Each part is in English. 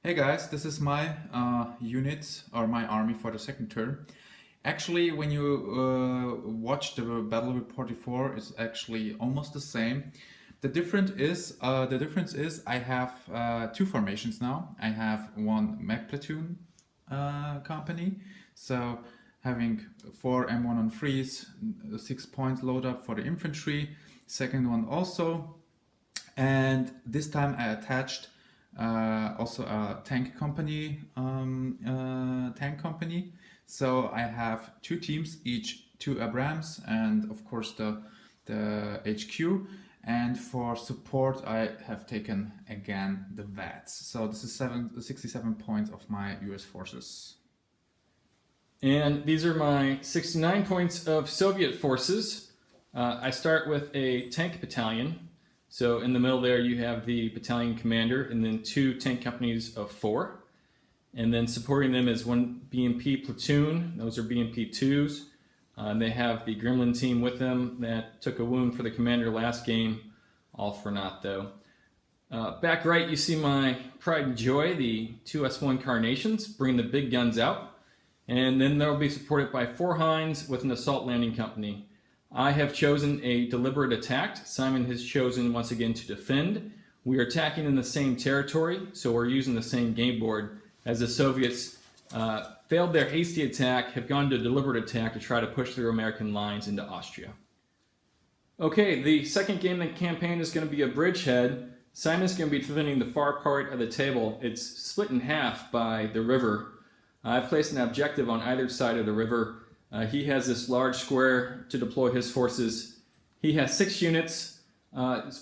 Hey guys, this is my unit or my army for the second turn. Actually, when you watch the battle report before, it's actually almost the same. The difference is I have two formations now. I have one mech platoon company, so having four M1 on freeze, 6 points load up for the infantry. Second one also, and this time I attached also a tank company. So I have two teams, each two Abrams, and of course the HQ. And for support, I have taken again the VATS. So this is 67 points of my US forces. And these are my 69 points of Soviet forces. I start with a tank battalion. So in the middle there you have the battalion commander and then two tank companies of 4. And then supporting them is one BMP platoon. Those are BMP 2s. They have the Gremlin team with them that took a wound for the commander last game. All for naught though. Back right you see my pride and joy, the two S1 Carnations, bring the big guns out. And then they'll be supported by 4 Hinds with an assault landing company. I have chosen a deliberate attack. Simon has chosen once again to defend. We are attacking in the same territory, so we're using the same game board as the Soviets failed their hasty attack, have gone to deliberate attack to try to push through American lines into Austria. Okay, the second game in the campaign is going to be a bridgehead. Simon's going to be defending the far part of the table. It's split in half by the river. I've placed an objective on either side of the river. He has this large square to deploy his forces. He has 6 units,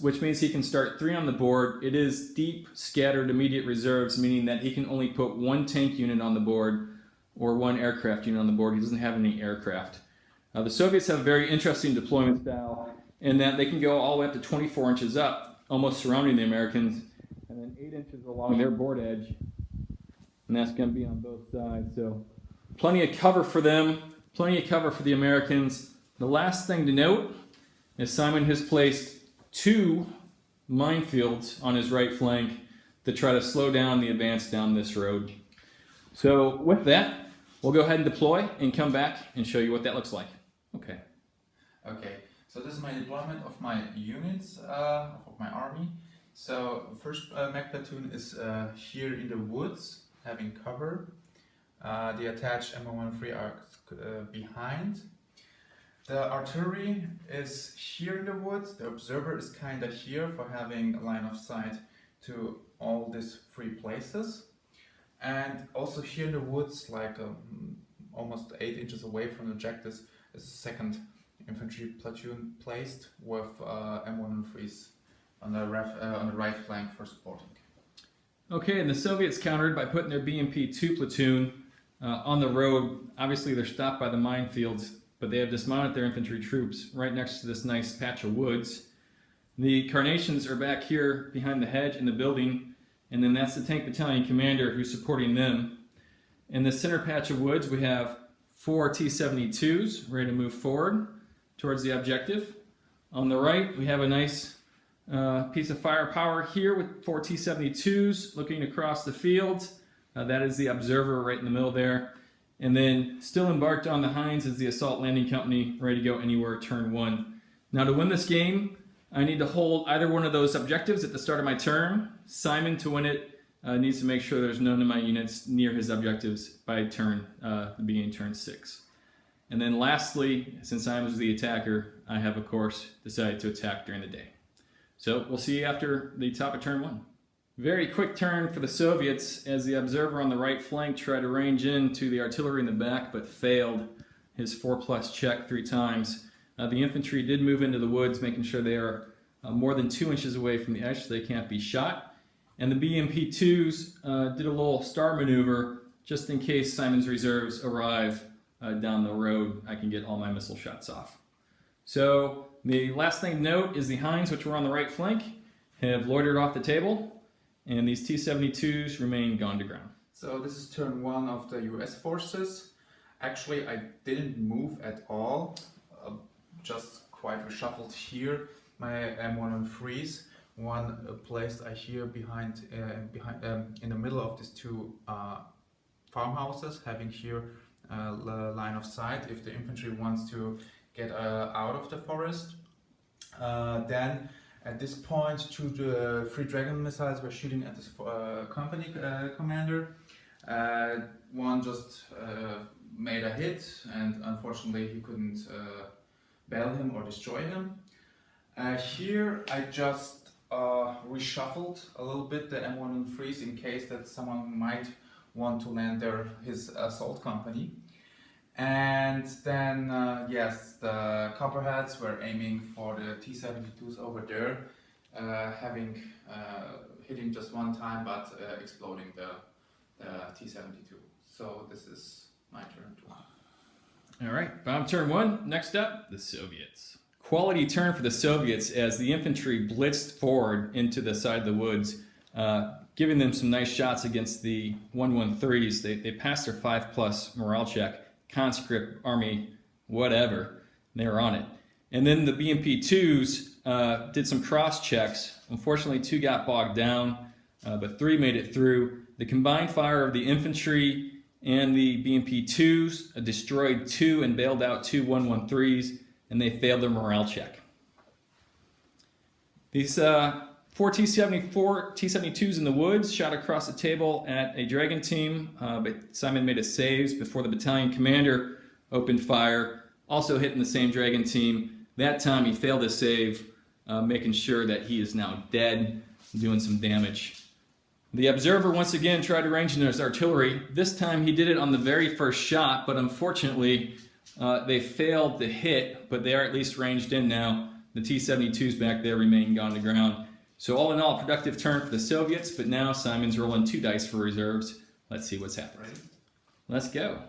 which means he can start 3 on the board. It is deep, scattered, immediate reserves, meaning that he can only put 1 tank unit on the board or 1 aircraft unit on the board. He doesn't have any aircraft. The Soviets have a very interesting deployment style in that they can go all the way up to 24 inches up, almost surrounding the Americans, and then 8 inches along their board edge. And that's going to be on both sides. So plenty of cover for them, plenty of cover for the Americans. The last thing to note is Simon has placed 2 minefields on his right flank to try to slow down the advance down this road. So with that, we'll go ahead and deploy and come back and show you what that looks like. Okay. Okay, so this is my deployment of my units, of my army. So first mech platoon is here in the woods, having cover. The attached M113 are behind. The artillery is here in the woods. The observer is kind of here for having a line of sight to all these 3 places. And also here in the woods, like almost 8 inches away from the objectives, is a second infantry platoon placed with M113s on the right flank for supporting. Okay, and the Soviets countered by putting their BMP-2 platoon on the road. Obviously, they're stopped by the minefields, but they have dismounted their infantry troops right next to this nice patch of woods. The Carnations are back here behind the hedge in the building, and then that's the tank battalion commander who's supporting them. In the center patch of woods, we have 4 T-72s ready to move forward towards the objective. On the right, we have a nice piece of firepower here with 4 T-72s looking across the field. That is the observer right in the middle there. And then still embarked on the Hinds is the assault landing company ready to go anywhere turn 1. Now to win this game, I need to hold either one of those objectives at the start of my turn. Simon, to win it, needs to make sure there's none of my units near his objectives by the beginning turn 6. And then lastly, since I was the attacker, I have of course decided to attack during the day. So we'll see you after the top of turn 1. Very quick turn for the Soviets as the observer on the right flank tried to range into the artillery in the back but failed his 4+ check 3 times. The infantry did move into the woods, making sure they are more than 2 inches away from the edge so they can't be shot. And the BMP-2s did a little star maneuver just in case Simon's reserves arrive down the road. I can get all my missile shots off. So the last thing to note is the Hinds, which were on the right flank, have loitered off the table, and these T-72s remain gone to ground. So this is turn 1 of the US forces. Actually, I didn't move at all, just quite reshuffled here my M113s one placed here behind in the middle of these two farmhouses, having here a line of sight if the infantry wants to get out of the forest. Then at this point, the 3 Dragon missiles were shooting at this company commander. One just made a hit, and unfortunately he couldn't bail him or destroy him. Here I just reshuffled a little bit the M113s in case that someone might want to land his assault company. And then, yes, the Copperheads were aiming for the T-72s over there, hitting just one time, but exploding the T-72. So this is my turn 2. All right, bomb turn 1. Next up, the Soviets. Quality turn for the Soviets as the infantry blitzed forward into the side of the woods, giving them some nice shots against the 113s. They passed their 5+ morale check. Conscript, Army, whatever, they were on it. And then the BMP-2s did some cross checks. Unfortunately, 2 got bogged down, but 3 made it through. The combined fire of the infantry and the BMP-2s destroyed 2 and bailed out 2 113s, and they failed their morale check. These 4 T-72s in the woods shot across the table at a Dragon team, but Simon made a save before the battalion commander opened fire, also hitting the same Dragon team. That time he failed his save, making sure that he is now dead, doing some damage. The observer once again tried to range in his artillery. This time he did it on the very first shot, but unfortunately they failed to hit, but they are at least ranged in now. The T-72s back there remain gone to ground. So all in all, productive turn for the Soviets, but now Simon's rolling 2 dice for reserves. Let's see what's happening. Ready? Let's go.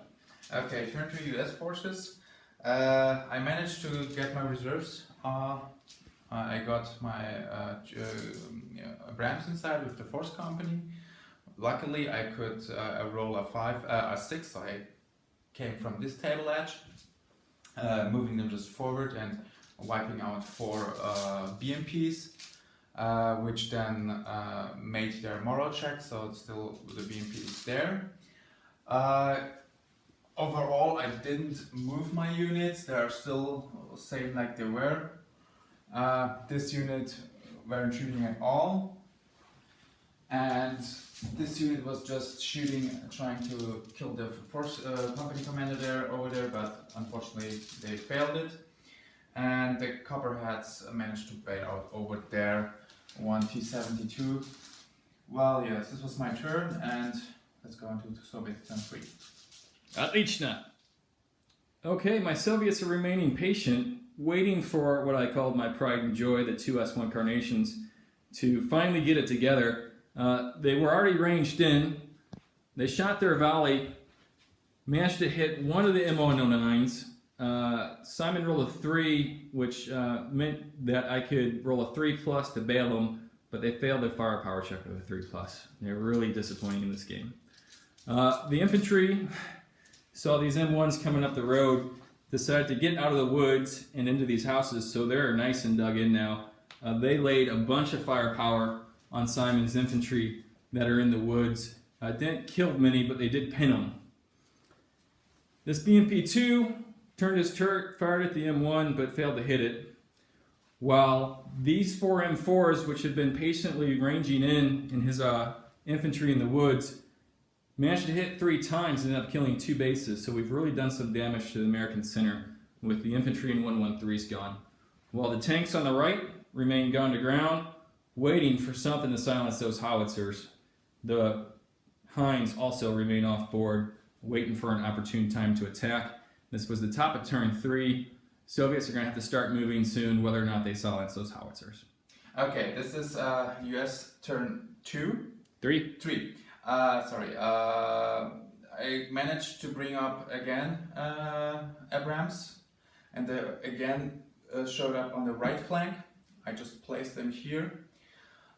Okay, turn to US forces. I managed to get my reserves. I got my Abrams inside with the Force Company. Luckily, I could roll a 6. So I came from this table edge, moving them just forward and wiping out 4 BMPs. Which then made their moral check, so still the BMP is there. Overall, I didn't move my units, they are still same like they were. This unit weren't shooting at all, and this unit was just shooting, trying to kill the force company commander over there, but unfortunately they failed it. And the Copperheads managed to bail out over there. 1 T-72. Well, yes, this was my turn, and let's go into Soviet turn 3. Отлично. Okay, my Soviets are remaining patient, waiting for what I called my pride and joy, the 2 S1 Carnations, to finally get it together. They were already ranged in. They shot their volley, managed to hit one of the M109s. Simon rolled a 3, which meant that I could roll a 3+ to bail them, but they failed their firepower check with a 3+. They're really disappointing in this game. The infantry saw these M1s coming up the road, decided to get out of the woods and into these houses, so they're nice and dug in now. They laid a bunch of firepower on Simon's infantry that are in the woods. Didn't kill many, but they did pin them. This BMP-2 turned his turret, fired at the M1, but failed to hit it. While these 4 M4s, which had been patiently ranging in his infantry in the woods, managed to hit 3 times and ended up killing 2 bases. So we've really done some damage to the American center with the infantry and 113s gone. While the tanks on the right remain gone to ground, waiting for something to silence those howitzers. The Hinds also remain off board, waiting for an opportune time to attack. This was the top of turn 3. Soviets are going to have to start moving soon, whether or not they silence those howitzers. Okay, this is US turn 2? 3? 3. I managed to bring up again Abrams, and they again showed up on the right flank. I just placed them here.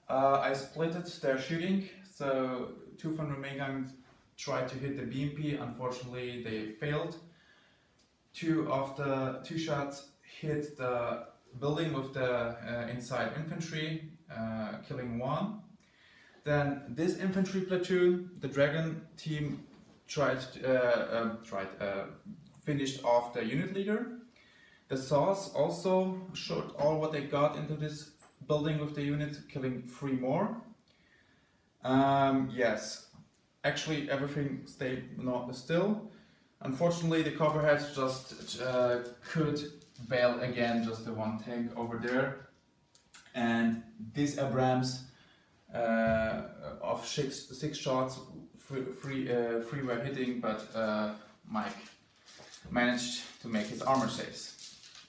I splitted their shooting, so 2 from the main gun tried to hit the BMP. Unfortunately, they failed. 2 shots hit the building with the inside infantry. killing one. Then this infantry platoon, the dragon team, finished off the unit leader. The saws also showed all what they got into this building with the unit, killing 3 more. Yes, actually everything stayed not still. Unfortunately, the copperheads just could bail again, just the one tank over there. And these Abrams of six shots, three were hitting, but Mike managed to make his armor saves.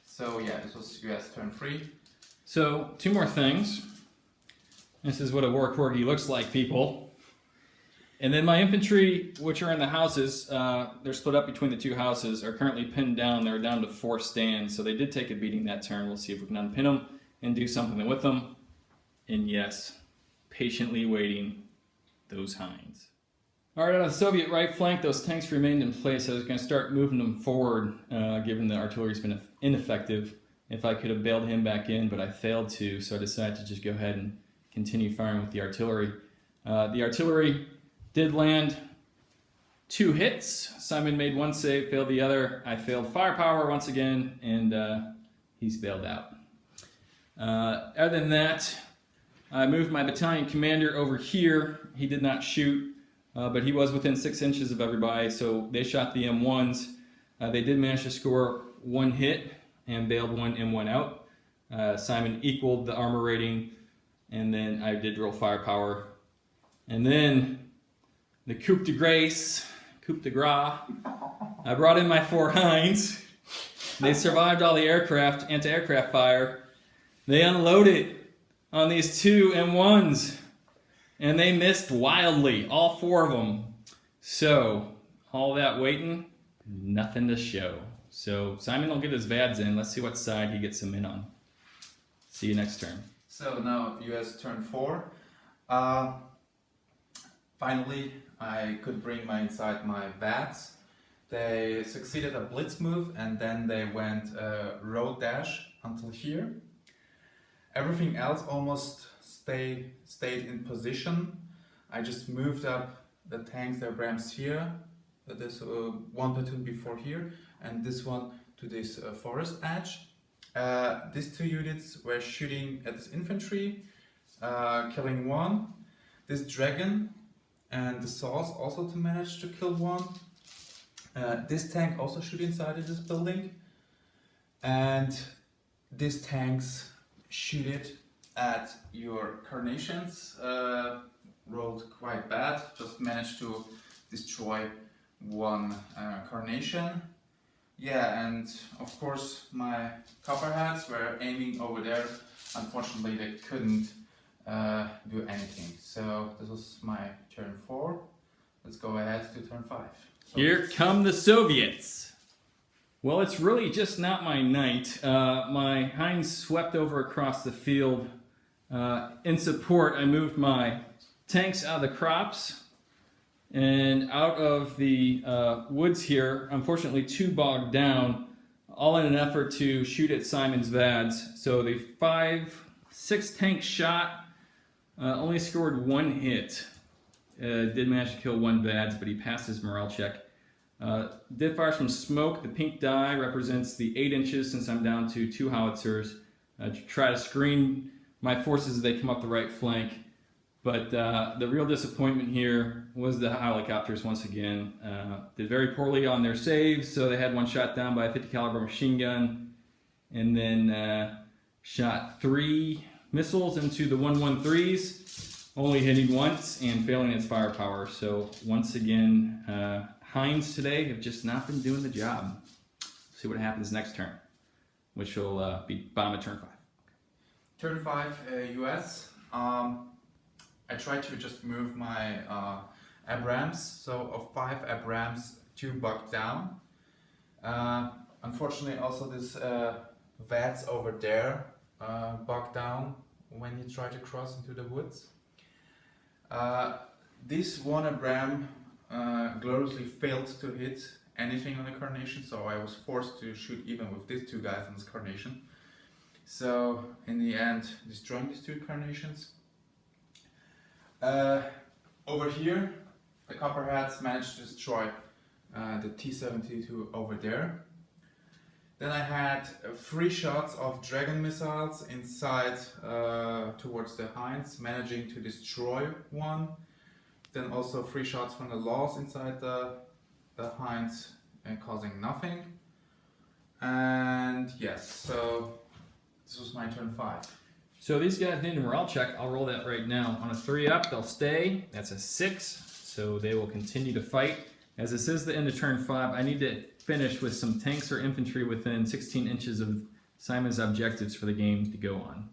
So yeah, this was US turn 3. So 2 more things. This is what a war corgi looks like, people. And then my infantry, which are in the houses, they're split up between the 2 houses, are currently pinned down. They're down to 4 stands, so they did take a beating that turn. We'll see if we can unpin them and do something with them. And yes, patiently waiting those hinds. All right, on the Soviet right flank, those tanks remained in place. I was going to start moving them forward, given the artillery's been ineffective. If I could have bailed him back in, but I failed to, so I decided to just go ahead and continue firing with the artillery. The artillery did land 2 hits. Simon made 1 save, failed the other. I failed firepower once again, and he's bailed out. Other than that, I moved my battalion commander over here. He did not shoot, but he was within 6 inches of everybody, so they shot the M1s. They did manage to score 1 hit and bailed 1 M1 out. Simon equaled the armor rating, and then I did roll firepower. And then the coup de grace, coup de grace, I brought in my 4 hinds. They survived all the anti-aircraft fire. They unloaded on these 2 M1s, and they missed wildly, all 4 of them. So, all that waiting, nothing to show. So, Simon will get his VADs in. Let's see what side he gets them in on. See you next turn. So now US turn 4. Finally, I could bring inside my VADs. They succeeded a blitz move, and then they went road dash until here. Everything else almost stayed in position. I just moved up the tanks, the Abrams here, this 1 platoon before here, and this one to this forest edge. These 2 units were shooting at this infantry, killing 1. This dragon and the saws also to manage to kill 1. This tank also shoot inside of this building, and these tanks shoot it at your carnations. Rolled quite bad, just managed to destroy 1 carnation. Yeah, and of course my copperheads were aiming over there. Unfortunately, they couldn't do anything. So this was my turn 4. Let's go ahead to turn 5. So Here come the Soviets. Well, it's really just not my night. My hinds swept over across the field. In support, I moved my tanks out of the crops and out of the woods here. Unfortunately, 2 bogged down, all in an effort to shoot at Simon's VADs. So the 6 tank shot only scored 1 hit. Did manage to kill 1 VADs, but he passed his morale check. Did fire some smoke. The pink die represents the 8 inches since I'm down to 2 howitzers. To try to screen my forces as they come up the right flank. But the real disappointment here was the helicopters once again. Did very poorly on their saves, so they had 1 shot down by a 50 caliber machine gun, and then shot 3 missiles into the 113s, only hitting once and failing its firepower. So once again, Hinds today have just not been doing the job. See what happens next turn, which will be bottom of turn 5. Turn 5 US. I tried to just move my Abrams. So of 5 Abrams, 2 bucked down. Unfortunately, also this VADs over there bucked down when he tried to cross into the woods. This 1 Abram gloriously failed to hit anything on the carnation, so I was forced to shoot even with these 2 guys on this carnation. So in the end, destroying these two carnations. Over here, the Copperheads managed to destroy the T-72 over there. Then I had 3 shots of dragon missiles inside towards the Hinds, managing to destroy one. Then also 3 shots from the Laws inside the Hinds and causing nothing. And yes, so this was my turn 5. So these guys need a morale check. I'll roll that right now. On a 3 up, they'll stay. That's a 6. So they will continue to fight. As this is the end of turn 5, I need to finish with some tanks or infantry within 16 inches of Simon's objectives for the game to go on.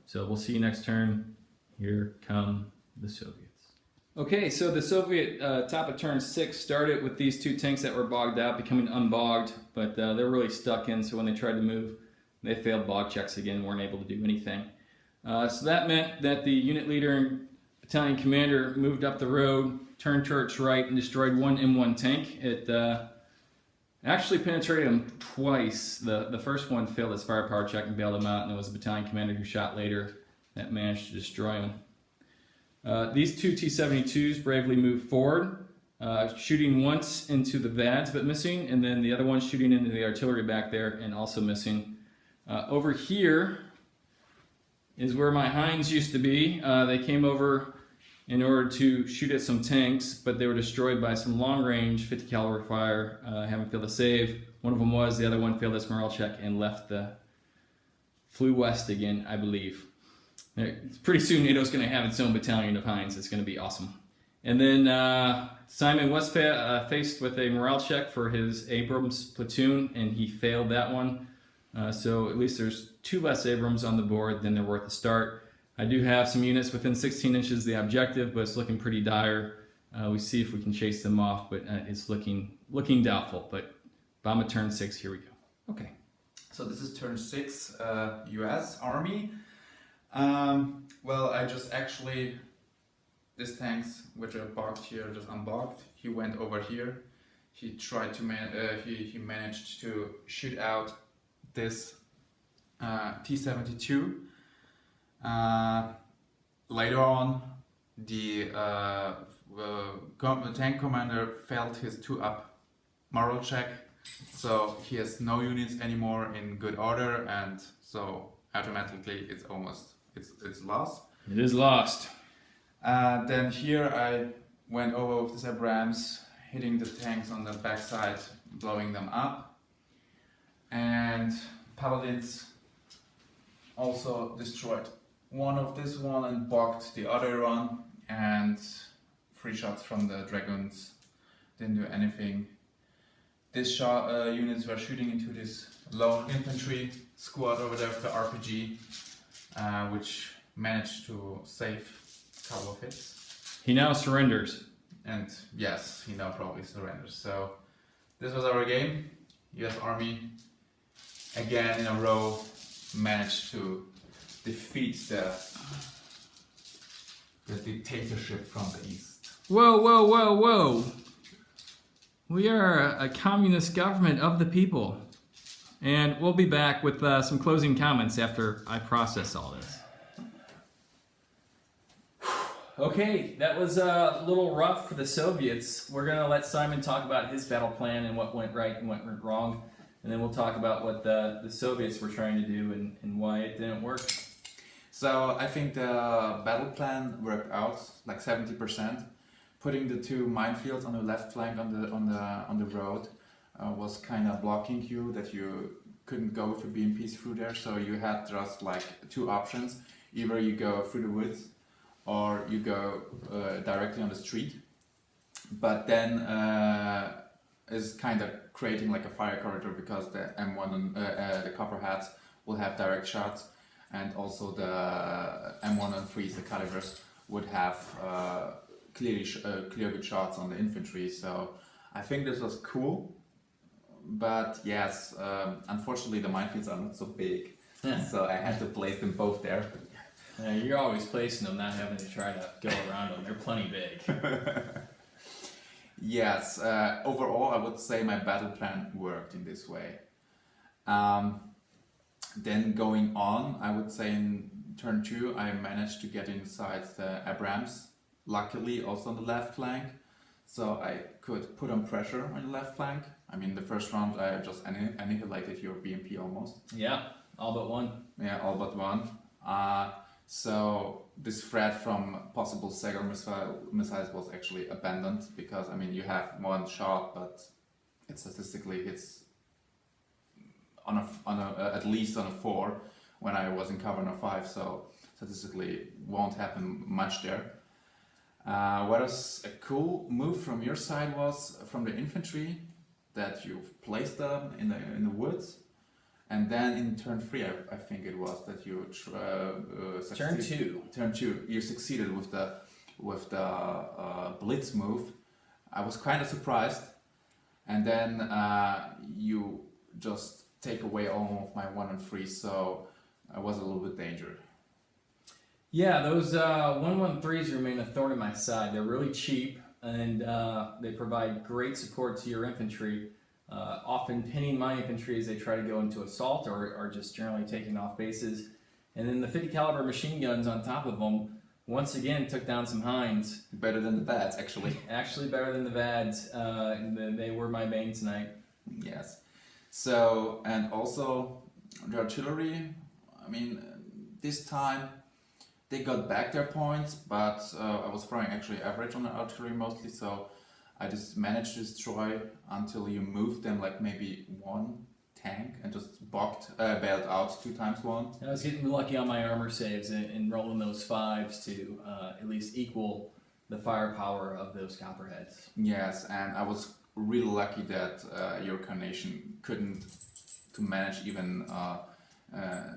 So we'll see you next turn. Here come the Soviets. Okay, so the Soviet top of turn 6 started with these 2 tanks that were bogged out, becoming unbogged, but they're really stuck in, so when they tried to move, they failed bog checks again, weren't able to do anything. So that meant that the unit leader and battalion commander moved up the road, turned towards right, and destroyed one M1 tank. It actually penetrated him twice. The first one failed its firepower check and bailed him out, and it was the battalion commander who shot later that managed to destroy him. These 2 T-72s bravely moved forward, shooting once into the VADs but missing, and then the other one shooting into the artillery back there and also missing. Over here is where my Hinds used to be. They came over in order to shoot at some tanks, but they were destroyed by some long-range 50 caliber fire, having failed to save. One of them was, the other one failed its morale check and flew west again, I believe. Pretty soon NATO's going to have its own battalion of Hinds. It's going to be awesome. And then Simon was faced with a morale check for his Abrams platoon, and he failed that one. So at least there's 2 less Abrams on the board than there were at the start. I do have some units within 16 inches of the objective, but it's looking pretty dire. We see if we can chase them off, but it's looking doubtful. But bomb at turn 6, here we go. Okay. So this is turn 6, US Army. Well, I just actually, these tanks which are bogged here, just unbogged. He went over here. He tried to he managed to shoot out this T-72. Later on, the tank commander failed his 2-up morale check, so he has no units anymore in good order, and so automatically it's lost. It is lost. Then here I went over with this Abrams, hitting the tanks on the backside, blowing them up, and Paladins also destroyed one of this one and bogged the other one, and 3 shots from the Dragons didn't do anything. These units were shooting into this lone infantry squad over there with the RPG, which managed to save a couple of hits. He now surrenders. And yes, he now probably surrenders. So this was our game. US Army again in a row managed to defeat the dictatorship from the east. Whoa, whoa, whoa, whoa. We are a communist government of the people. And we'll be back with some closing comments after I process all this. Okay, that was a little rough for the Soviets. We're going to let Simon talk about his battle plan and what went right and what went wrong. And then we'll talk about what the Soviets were trying to do and why it didn't work. So I think the battle plan worked out like 70%. Putting the 2 minefields on the left flank on the road was kind of blocking you, that you couldn't go with your BMPs through there. So you had just like 2 options: either you go through the woods or you go directly on the street. But then is kind of creating like a fire corridor, because the M1 and the Copperheads will have direct shots, and also the M1 and 3s, the calibers, would have clear good shots on the infantry. So I think this was cool, but yes, unfortunately the minefields are not so big, so I had to place them both there. You're always placing them, not having to try to go around them. They're plenty big. Yes, overall I would say my battle plan worked in this way. Then going on, I would say in turn 2, I managed to get inside the Abrams, luckily also on the left flank. So I could put on pressure on the left flank. I mean, the first round I just annihilated your BMP almost. Yeah, all but one. Yeah, all but one. So this threat from possible Sagar missiles was actually abandoned because, I mean, you have one shot, but it statistically hits on a at least on a 4 when I was in cover on a 5, so statistically won't happen much there. Whereas a cool move from your side was from the infantry that you've placed them in the woods, and then in turn 3, I think it was that you turn 2 you succeeded with the blitz move. I was kind of surprised, and then you just take away all of my 1 and 3, so I was a little bit dangerous. Yeah, those 113s remain a thorn in my side. They're really cheap, and they provide great support to your infantry, often pinning my infantry as they try to go into assault or just generally taking off bases. And then the 50 caliber machine guns on top of them, once again, took down some Hinds. Better than the Vads, actually. Actually better than the Vads. They were my bane tonight. Yes. So, and also the artillery, I mean, this time they got back their points, but I was throwing actually average on the artillery mostly, so I just managed to destroy until you moved them like maybe 1 tank and just bailed out 2 times 1. I was getting lucky on my armor saves and rolling those 5s to at least equal the firepower of those copperheads. Yes, and I was really lucky that your Carnation couldn't to manage even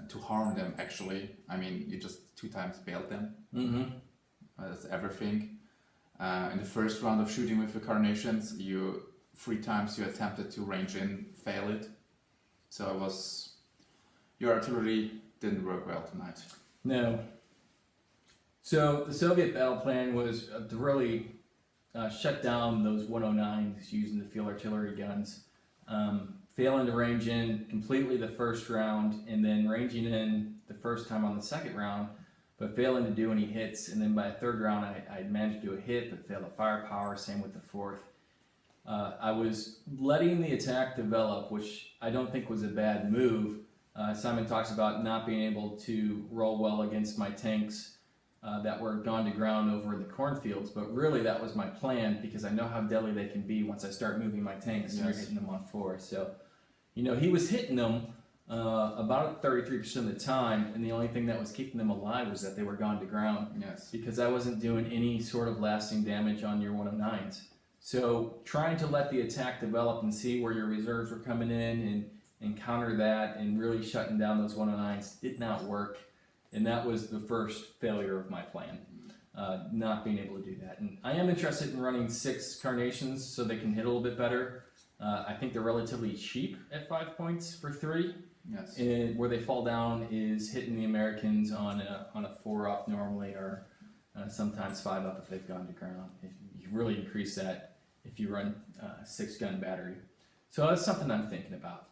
to harm them actually. I mean, you just 2 times bailed them. Mm-hmm. That's everything. In the first round of shooting with the Carnations, 3 times you attempted to range in, fail it. So it was, your artillery didn't work well tonight. No. So the Soviet battle plan was to really shut down those 109s using the field artillery guns, failing to range in completely the first round, and then ranging in the first time on the second round, but failing to do any hits. And then by the third round, I managed to do a hit, but failed the firepower. Same with the fourth. I was letting the attack develop, which I don't think was a bad move. Simon talks about not being able to roll well against my tanks that were gone to ground over in the cornfields, but really that was my plan because I know how deadly they can be once I start moving my tanks and hitting them on 4. So, you know, he was hitting them about 33% of the time, and the only thing that was keeping them alive was that they were gone to ground. Yes. Because I wasn't doing any sort of lasting damage on your 109s. So trying to let the attack develop and see where your reserves were coming in and counter that and really shutting down those 109s did not work. And that was the first failure of my plan, not being able to do that. And I am interested in running 6 Carnations so they can hit a little bit better. I think they're relatively cheap at 5 points for 3. Yes. And where they fall down is hitting the Americans on a 4 up normally, or sometimes 5 up if they've gone to ground. If you really increase that if you run 6-gun battery. So that's something I'm thinking about.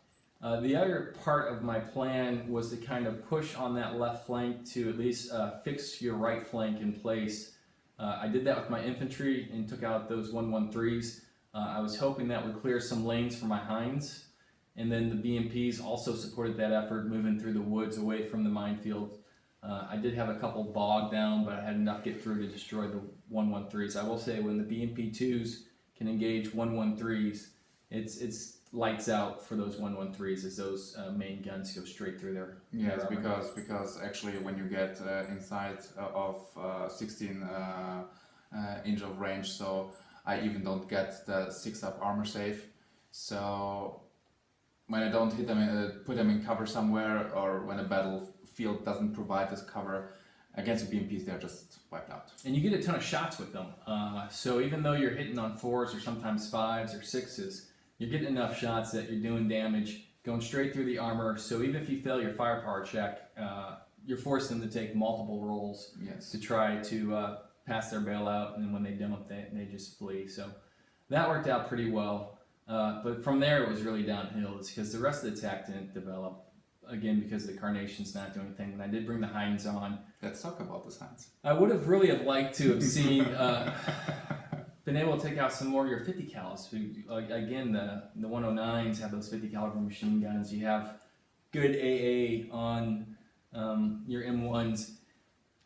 The other part of my plan was to kind of push on that left flank to at least fix your right flank in place. I did that with my infantry and took out those 113s. I was hoping that would clear some lanes for my Hinds. And then the BMPs also supported that effort, moving through the woods away from the minefield. I did have a couple bogged down, but I had enough get through to destroy the 113s. I will say when the BMP2s can engage 113s, it's lights out for those 113s as those main guns go straight through their Yes, because actually when you get inside of 16 inch of range, so I even don't get the 6-up armor save. So when I don't hit them, put them in cover somewhere, or when a battlefield doesn't provide this cover against the BMPs, they're just wiped out. And you get a ton of shots with them. So even though you're hitting on 4s or sometimes 5s or 6s, you're getting enough shots that you're doing damage, going straight through the armor. So even if you fail your firepower check, you're forcing them to take multiple rolls to try to pass their bailout, and then when they don't, they just flee. So that worked out pretty well. But from there, it was really downhill. It's because the rest of the attack didn't develop again, because the Carnation's not doing anything. When I did bring the Heinz on, Let's talk about this, Heinz. I would have really have liked to have seen, been able to take out some more of your 50 cals. Again, the 109s have those 50 caliber machine guns. You have good AA on your M1s.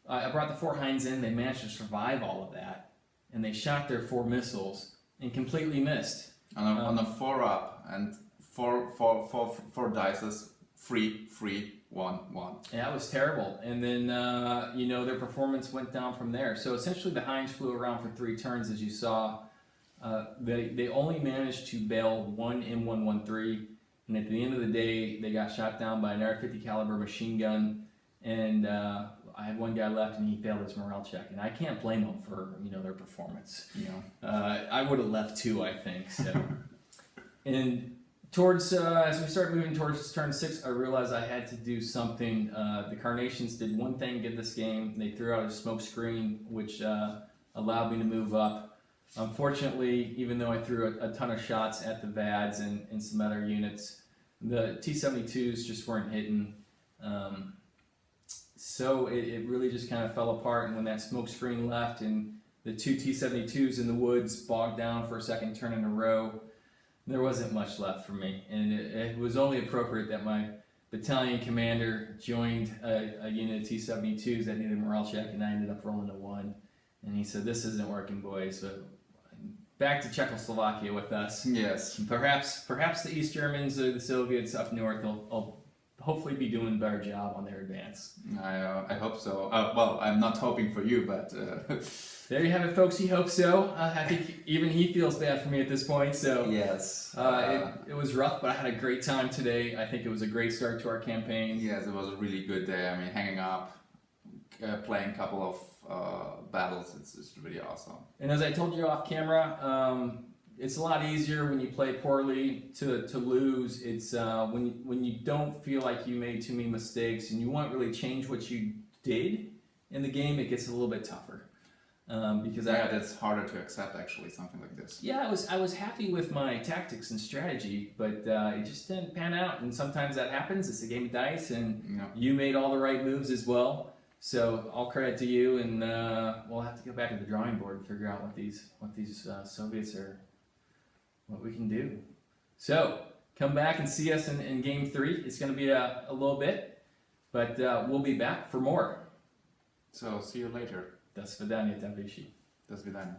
I brought the 4 Heinz in. They managed to survive all of that, and they shot their 4 missiles and completely missed. On a 4-up and four dices, 3, 1, 1. Yeah, it was terrible. And then, their performance went down from there. So essentially the Heinz flew around for 3 turns, as you saw. They only managed to bail 1 M113, and at the end of the day, they got shot down by an AR-50 caliber machine gun, and I had one guy left, and he failed his morale check, and I can't blame them for their performance. I would have left too, I think. So, and towards as we start moving towards turn 6, I realized I had to do something. The Carnations did one thing good this game. They threw out a smoke screen, which allowed me to move up. Unfortunately, even though I threw a ton of shots at the VADs and some other units, the T-72s just weren't hitting. So it really just kind of fell apart, and when that smoke screen left and the 2 T-72s in the woods bogged down for a second turn in a row, there wasn't much left for me. And it was only appropriate that my battalion commander joined a unit of T-72s that needed a morale check, and I ended up rolling a 1. And he said, "This isn't working, boys." So back to Czechoslovakia with us. Yes. Perhaps the East Germans or the Soviets up north will hopefully be doing a better job on their advance. I hope so. Well, I'm not hoping for you, but... There you have it, folks. He hopes so. I think even he feels bad for me at this point. So yes. It was rough, but I had a great time today. I think it was a great start to our campaign. Yes, it was a really good day. I mean, hanging up, playing a couple of battles, it's really awesome. And as I told you off camera, it's a lot easier when you play poorly to lose. It's when you don't feel like you made too many mistakes and you want to really change what you did in the game, it gets a little bit tougher. Because it's harder to accept actually something like this. Yeah, I was happy with my tactics and strategy, but it just didn't pan out. And sometimes that happens. It's a game of dice, and you made all the right moves as well. So all credit to you, and we'll have to go back to the drawing board and figure out what these Soviets are, what we can do. So come back and see us in game 3. It's going to be a little bit, but we'll be back for more. So see you later. До свидания, товарищи. До свидания.